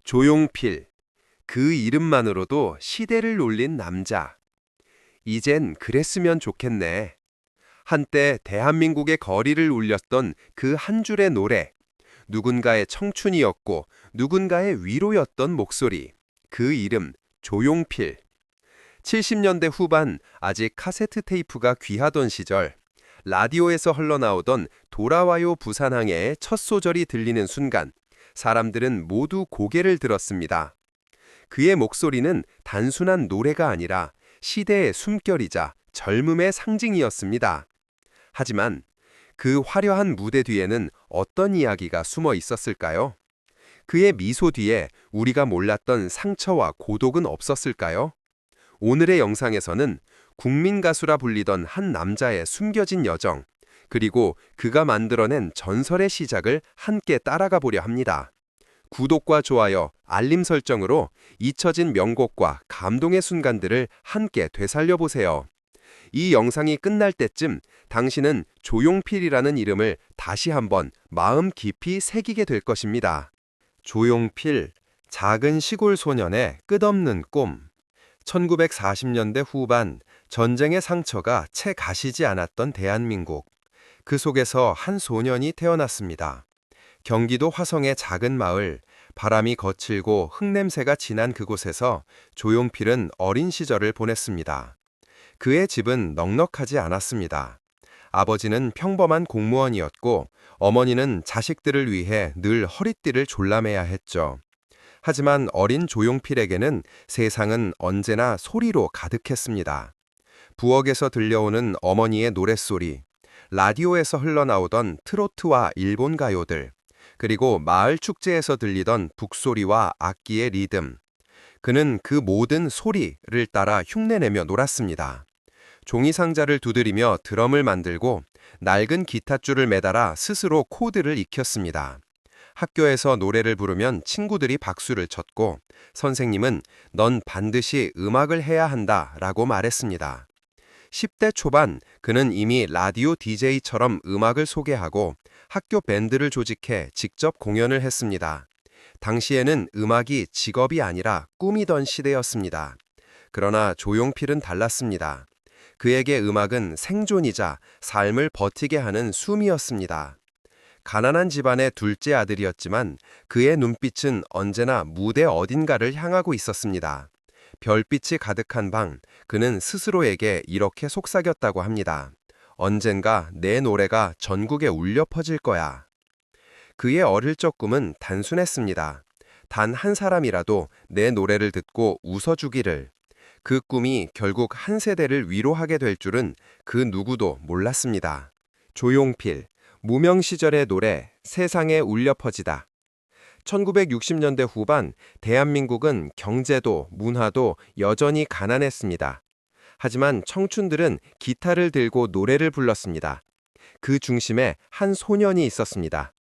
조용필, 그 이름만으로도 시대를 놀린 남자. 이젠 그랬으면 좋겠네. 한때 대한민국의 거리를 울렸던 그 한 줄의 노래. 누군가의 청춘이었고 누군가의 위로였던 목소리. 그 이름, 조용필. 70년대 후반 아직 카세트 테이프가 귀하던 시절, 라디오에서 흘러나오던 돌아와요 부산항해의 첫 소절이 들리는 순간, 사람들은 모두 고개를 들었습니다. 그의 목소리는 단순한 노래가 아니라 시대의 숨결이자 젊음의 상징이었습니다. 하지만 그 화려한 무대 뒤에는 어떤 이야기가 숨어 있었을까요? 그의 미소 뒤에 우리가 몰랐던 상처와 고독은 없었을까요? 오늘의 영상에서는 국민 가수라 불리던 한 남자의 숨겨진 여정, 그리고 그가 만들어낸 전설의 시작을 함께 따라가 보려 합니다. 구독과 좋아요, 알림 설정으로 잊혀진 명곡과 감동의 순간들을 함께 되살려 보세요. 이 영상이 끝날 때쯤 당신은 조용필이라는 이름을 다시 한번 마음 깊이 새기게 될 것입니다. 조용필, 작은 시골 소년의 끝없는 꿈. 1940년대 후반, 전쟁의 상처가 채 가시지 않았던 대한민국. 그 속에서 한 소년이 태어났습니다. 경기도 화성의 작은 마을, 바람이 거칠고 흙냄새가 진한 그곳에서 조용필은 어린 시절을 보냈습니다. 그의 집은 넉넉하지 않았습니다. 아버지는 평범한 공무원이었고 어머니는 자식들을 위해 늘 허리띠를 졸라매야 했죠. 하지만 어린 조용필에게는 세상은 언제나 소리로 가득했습니다. 부엌에서 들려오는 어머니의 노랫소리, 라디오에서 흘러나오던 트로트와 일본 가요들, 그리고 마을 축제에서 들리던 북소리와 악기의 리듬. 그는 그 모든 소리를 따라 흉내내며 놀았습니다. 종이 상자를 두드리며 드럼을 만들고 낡은 기타줄을 매달아 스스로 코드를 익혔습니다. 학교에서 노래를 부르면 친구들이 박수를 쳤고 선생님은 넌 반드시 음악을 해야 한다 라고 말했습니다. 10대 초반 그는 이미 라디오 DJ처럼 음악을 소개하고 학교 밴드를 조직해 직접 공연을 했습니다. 당시에는 음악이 직업이 아니라 꿈이던 시대였습니다. 그러나 조용필은 달랐습니다. 그에게 음악은 생존이자 삶을 버티게 하는 숨이었습니다. 가난한 집안의 둘째 아들이었지만 그의 눈빛은 언제나 무대 어딘가를 향하고 있었습니다. 별빛이 가득한 방, 그는 스스로에게 이렇게 속삭였다고 합니다. 언젠가 내 노래가 전국에 울려 퍼질 거야. 그의 어릴 적 꿈은 단순했습니다. 단 한 사람이라도 내 노래를 듣고 웃어주기를. 그 꿈이 결국 한 세대를 위로하게 될 줄은 그 누구도 몰랐습니다. 조용필, 무명 시절의 노래, 세상에 울려 퍼지다. 1960년대 후반, 대한민국은 경제도 문화도 여전히 가난했습니다. 하지만 청춘들은 기타를 들고 노래를 불렀습니다. 그 중심에 한 소년이 있었습니다.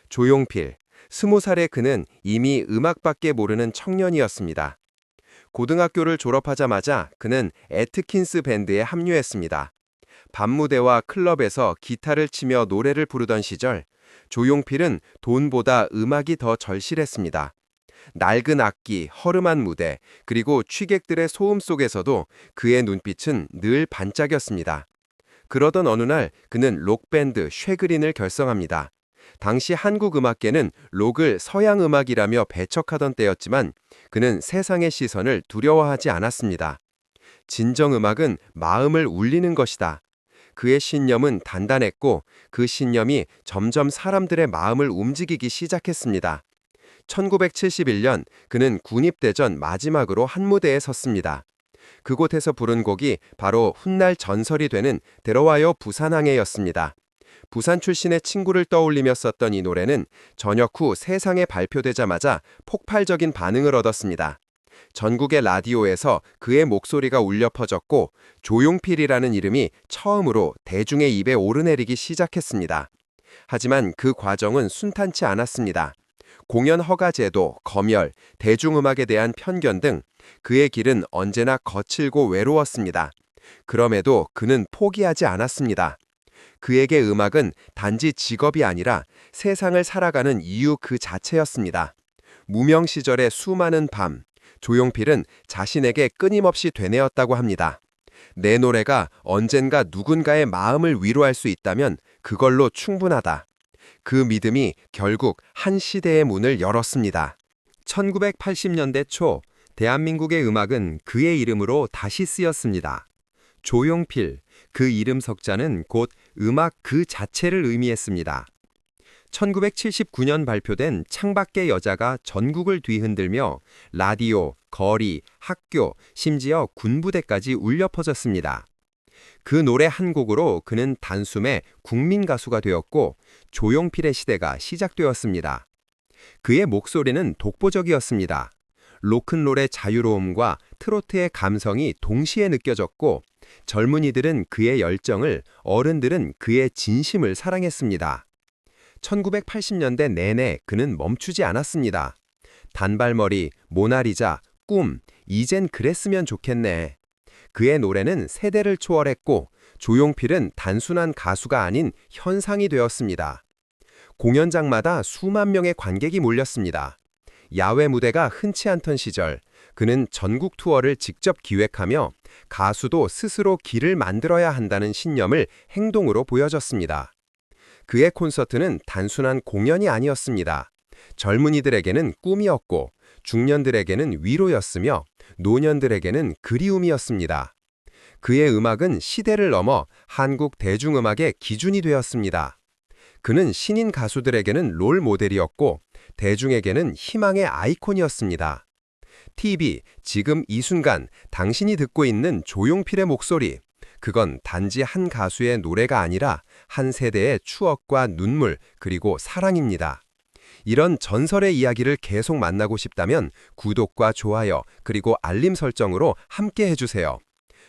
조용필, 20살의 그는 이미 음악밖에 모르는 청년이었습니다. 고등학교를 졸업하자마자 그는 애트킨스 밴드에 합류했습니다. 밤무대와 클럽에서 기타를 치며 노래를 부르던 시절, 조용필은 돈보다 음악이 더 절실했습니다. 낡은 악기, 허름한 무대, 그리고 취객들의 소음 속에서도 그의 눈빛은 늘 반짝였습니다. 그러던 어느 날 그는 록밴드 쉐그린을 결성합니다. 당시 한국 음악계는 록을 서양 음악이라며 배척하던 때였지만 그는 세상의 시선을 두려워하지 않았습니다. 진정 음악은 마음을 울리는 것이다. 그의 신념은 단단했고 그 신념이 점점 사람들의 마음을 움직이기 시작했습니다. 1971년 그는 군입대전 마지막으로 한 무대에 섰습니다. 그곳에서 부른 곡이 바로 훗날 전설이 되는 들어와요 부산항해였습니다. 부산 출신의 친구를 떠올리며 썼던 이 노래는 전역 후 세상에 발표되자마자 폭발적인 반응을 얻었습니다. 전국의 라디오에서 그의 목소리가 울려 퍼졌고 조용필이라는 이름이 처음으로 대중의 입에 오르내리기 시작했습니다. 하지만 그 과정은 순탄치 않았습니다. 공연 허가 제도, 검열, 대중음악에 대한 편견 등 그의 길은 언제나 거칠고 외로웠습니다. 그럼에도 그는 포기하지 않았습니다. 그에게 음악은 단지 직업이 아니라 세상을 살아가는 이유 그 자체였습니다. 무명 시절의 수많은 밤, 조용필은 자신에게 끊임없이 되뇌었다고 합니다. 내 노래가 언젠가 누군가의 마음을 위로할 수 있다면 그걸로 충분하다. 그 믿음이 결국 한 시대의 문을 열었습니다. 1980년대 초 대한민국의 음악은 그의 이름으로 다시 쓰였습니다. 조용필, 그 이름 석자는 곧 음악 그 자체를 의미했습니다. 1979년 발표된 창밖의 여자가 전국을 뒤흔들며 라디오, 거리, 학교, 심지어 군부대까지 울려 퍼졌습니다. 그 노래 한 곡으로 그는 단숨에 국민 가수가 되었고 조용필의 시대가 시작되었습니다. 그의 목소리는 독보적이었습니다. 로큰롤의 자유로움과 트로트의 감성이 동시에 느껴졌고 젊은이들은 그의 열정을, 어른들은 그의 진심을 사랑했습니다. 1980년대 내내 그는 멈추지 않았습니다. 단발머리, 모나리자, 꿈, 이젠 그랬으면 좋겠네. 그의 노래는 세대를 초월했고 조용필은 단순한 가수가 아닌 현상이 되었습니다. 공연장마다 수만 명의 관객이 몰렸습니다. 야외 무대가 흔치 않던 시절, 그는 전국 투어를 직접 기획하며 가수도 스스로 길을 만들어야 한다는 신념을 행동으로 보여줬습니다. 그의 콘서트는 단순한 공연이 아니었습니다. 젊은이들에게는 꿈이었고, 중년들에게는 위로였으며, 노년들에게는 그리움이었습니다. 그의 음악은 시대를 넘어 한국 대중음악의 기준이 되었습니다. 그는 신인 가수들에게는 롤 모델이었고, 대중에게는 희망의 아이콘이었습니다. TV, 지금 이 순간 당신이 듣고 있는 조용필의 목소리, 그건 단지 한 가수의 노래가 아니라 한 세대의 추억과 눈물 그리고 사랑입니다. 이런 전설의 이야기를 계속 만나고 싶다면 구독과 좋아요 그리고 알림 설정으로 함께 해주세요.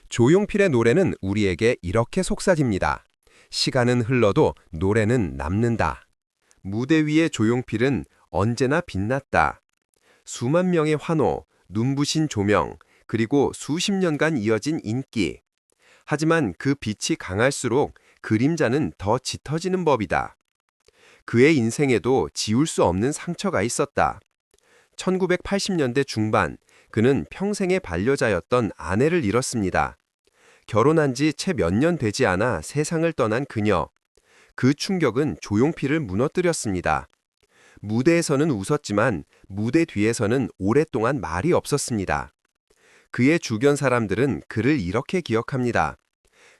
조용필의 노래는 우리에게 이렇게 속삭입니다. 시간은 흘러도 노래는 남는다. 무대 위의 조용필은 언제나 빛났다. 수만 명의 환호, 눈부신 조명, 그리고 수십 년간 이어진 인기. 하지만 그 빛이 강할수록 그림자는 더 짙어지는 법이다. 그의 인생에도 지울 수 없는 상처가 있었다. 1980년대 중반, 그는 평생의 반려자였던 아내를 잃었습니다. 결혼한 지 채 몇 년 되지 않아 세상을 떠난 그녀. 그 충격은 조용필을 무너뜨렸습니다. 무대에서는 웃었지만 무대 뒤에서는 오랫동안 말이 없었습니다. 그의 주변 사람들은 그를 이렇게 기억합니다.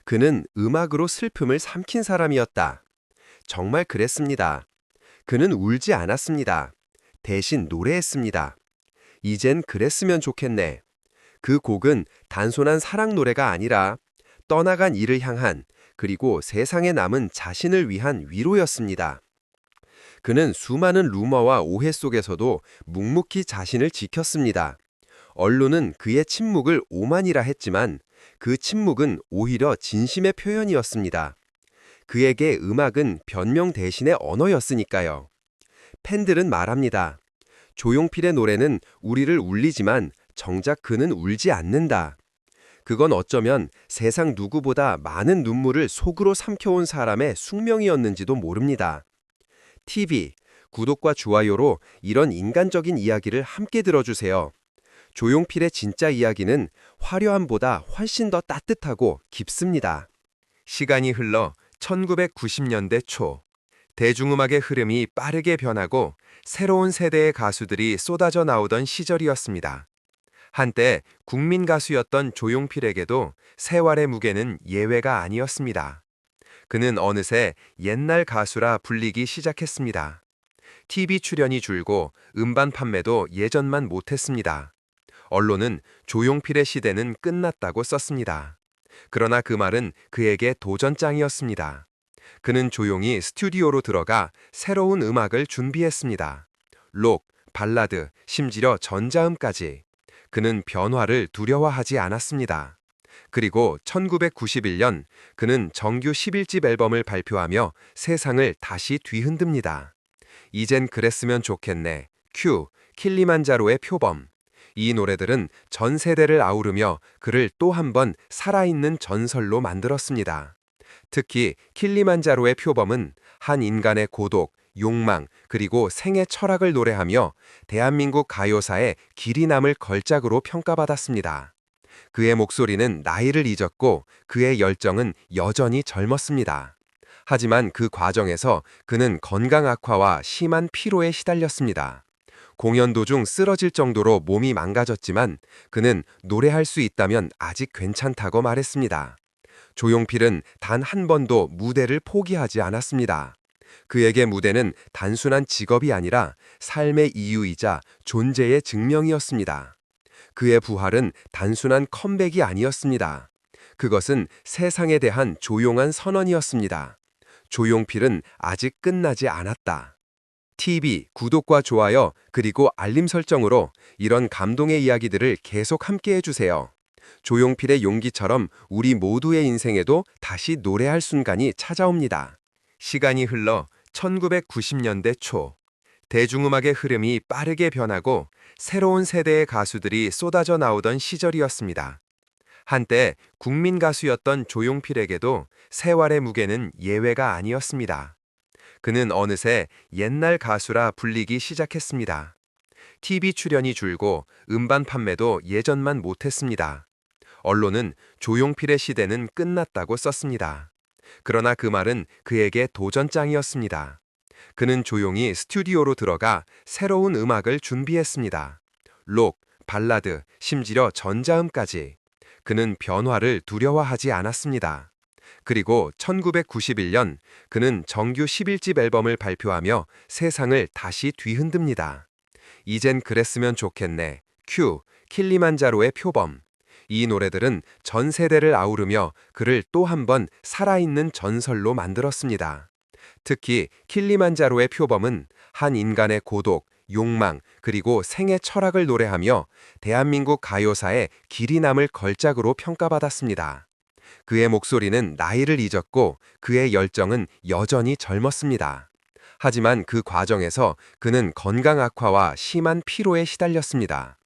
그는 음악으로 슬픔을 삼킨 사람이었다. 정말 그랬습니다. 그는 울지 않았습니다. 대신 노래했습니다. 이젠 그랬으면 좋겠네. 그 곡은 단순한 사랑 노래가 아니라 떠나간 이를 향한, 그리고 세상에 남은 자신을 위한 위로였습니다. 그는 수많은 루머와 오해 속에서도 묵묵히 자신을 지켰습니다. 언론은 그의 침묵을 오만이라 했지만 그 침묵은 오히려 진심의 표현이었습니다. 그에게 음악은 변명 대신의 언어였으니까요. 팬들은 말합니다. 조용필의 노래는 우리를 울리지만 정작 그는 울지 않는다. 그건 어쩌면 세상 누구보다 많은 눈물을 속으로 삼켜온 사람의 숙명이었는지도 모릅니다. TV, 구독과 좋아요로 이런 인간적인 이야기를 함께 들어주세요. 조용필의 진짜 이야기는 화려함보다 훨씬 더 따뜻하고 깊습니다. 시간이 흘러 1990년대 초, 대중음악의 흐름이 빠르게 변하고 새로운 세대의 가수들이 쏟아져 나오던 시절이었습니다. 한때 국민 가수였던 조용필에게도 세월의 무게는 예외가 아니었습니다. 그는 어느새 옛날 가수라 불리기 시작했습니다. TV 출연이 줄고 음반 판매도 예전만 못했습니다. 언론은 조용필의 시대는 끝났다고 썼습니다. 그러나 그 말은 그에게 도전장이었습니다. 그는 조용히 스튜디오로 들어가 새로운 음악을 준비했습니다. 록, 발라드, 심지어 전자음까지. 그는 변화를 두려워하지 않았습니다. 그리고 1991년 그는 정규 11집 앨범을 발표하며 세상을 다시 뒤흔듭니다. 이젠 그랬으면 좋겠네, 큐, 킬리만자로의 표범. 이 노래들은 전 세대를 아우르며 그를 또 한 번 살아있는 전설로 만들었습니다. 특히 킬리만자로의 표범은 한 인간의 고독, 욕망, 그리고 생애 철학을 노래하며 대한민국 가요사의 길이 남을 걸작으로 평가받았습니다. 그의 목소리는 나이를 잊었고 그의 열정은 여전히 젊었습니다. 하지만 그 과정에서 그는 건강 악화와 심한 피로에 시달렸습니다. 공연 도중 쓰러질 정도로 몸이 망가졌지만 그는 노래할 수 있다면 아직 괜찮다고 말했습니다. 조용필은 단 한 번도 무대를 포기하지 않았습니다. 그에게 무대는 단순한 직업이 아니라 삶의 이유이자 존재의 증명이었습니다. 그의 부활은 단순한 컴백이 아니었습니다. 그것은 세상에 대한 조용한 선언이었습니다. 조용필은 아직 끝나지 않았다. TV, 구독과 좋아요, 그리고 알림 설정으로 이런 감동의 이야기들을 계속 함께 해주세요. 조용필의 용기처럼 우리 모두의 인생에도 다시 노래할 순간이 찾아옵니다. 시간이 흘러 1990년대 초, 대중음악의 흐름이 빠르게 변하고 새로운 세대의 가수들이 쏟아져 나오던 시절이었습니다. 한때 국민 가수였던 조용필에게도 세월의 무게는 예외가 아니었습니다. 그는 어느새 옛날 가수라 불리기 시작했습니다. TV 출연이 줄고 음반 판매도 예전만 못했습니다. 언론은 조용필의 시대는 끝났다고 썼습니다. 그러나 그 말은 그에게 도전장이었습니다. 그는 조용히 스튜디오로 들어가 새로운 음악을 준비했습니다. 록, 발라드, 심지어 전자음까지. 그는 변화를 두려워하지 않았습니다. 그리고 1991년 그는 정규 11집 앨범을 발표하며 세상을 다시 뒤흔듭니다. 이젠 그랬으면 좋겠네, 큐, 킬리만자로의 표범. 이 노래들은 전 세대를 아우르며 그를 또 한 번 살아있는 전설로 만들었습니다. 특히 킬리만자로의 표범은 한 인간의 고독, 욕망, 그리고 생애 철학을 노래하며 대한민국 가요사의 길이 남을 걸작으로 평가받았습니다. 그의 목소리는 나이를 잊었고 그의 열정은 여전히 젊었습니다. 하지만 그 과정에서 그는 건강 악화와 심한 피로에 시달렸습니다.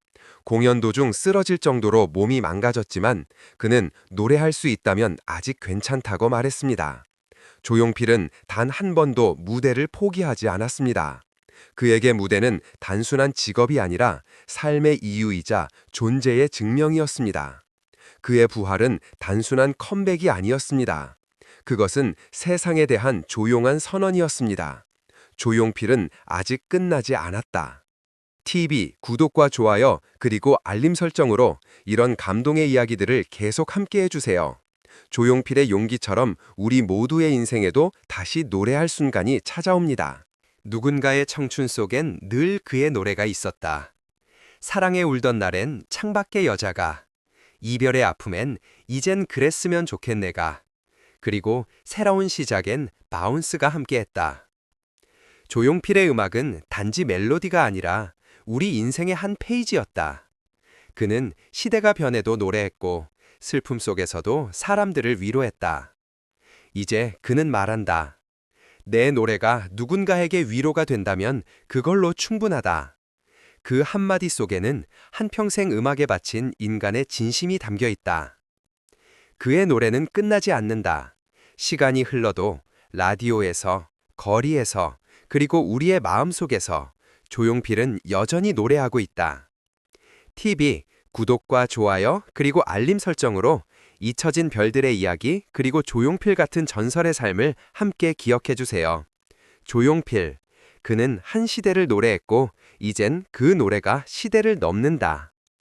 공연 도중 쓰러질 정도로 몸이 망가졌지만 그는 노래할 수 있다면 아직 괜찮다고 말했습니다. 조용필은 단 한 번도 무대를 포기하지 않았습니다. 그에게 무대는 단순한 직업이 아니라 삶의 이유이자 존재의 증명이었습니다. 그의 부활은 단순한 컴백이 아니었습니다. 그것은 세상에 대한 조용한 선언이었습니다. 조용필은 아직 끝나지 않았다. TV, 구독과 좋아요, 그리고 알림 설정으로 이런 감동의 이야기들을 계속 함께 해주세요. 조용필의 용기처럼 우리 모두의 인생에도 다시 노래할 순간이 찾아옵니다. 누군가의 청춘 속엔 늘 그의 노래가 있었다. 사랑에 울던 날엔 창밖의 여자가, 이별의 아픔엔 이젠 그랬으면 좋겠네가, 그리고 새로운 시작엔 바운스가 함께했다. 조용필의 음악은 단지 멜로디가 아니라 우리 인생의 한 페이지였다. 그는 시대가 변해도 노래했고 슬픔 속에서도 사람들을 위로했다. 이제 그는 말한다. 내 노래가 누군가에게 위로가 된다면 그걸로 충분하다. 그 한마디 속에는 한평생 음악에 바친 인간의 진심이 담겨 있다. 그의 노래는 끝나지 않는다. 시간이 흘러도 라디오에서, 거리에서, 그리고 우리의 마음속에서 조용필은 여전히 노래하고 있다. TV, 구독과 좋아요, 그리고 알림 설정으로 잊혀진 별들의 이야기, 그리고 조용필 같은 전설의 삶을 함께 기억해 주세요. 조용필, 그는 한 시대를 노래했고 이젠 그 노래가 시대를 넘는다.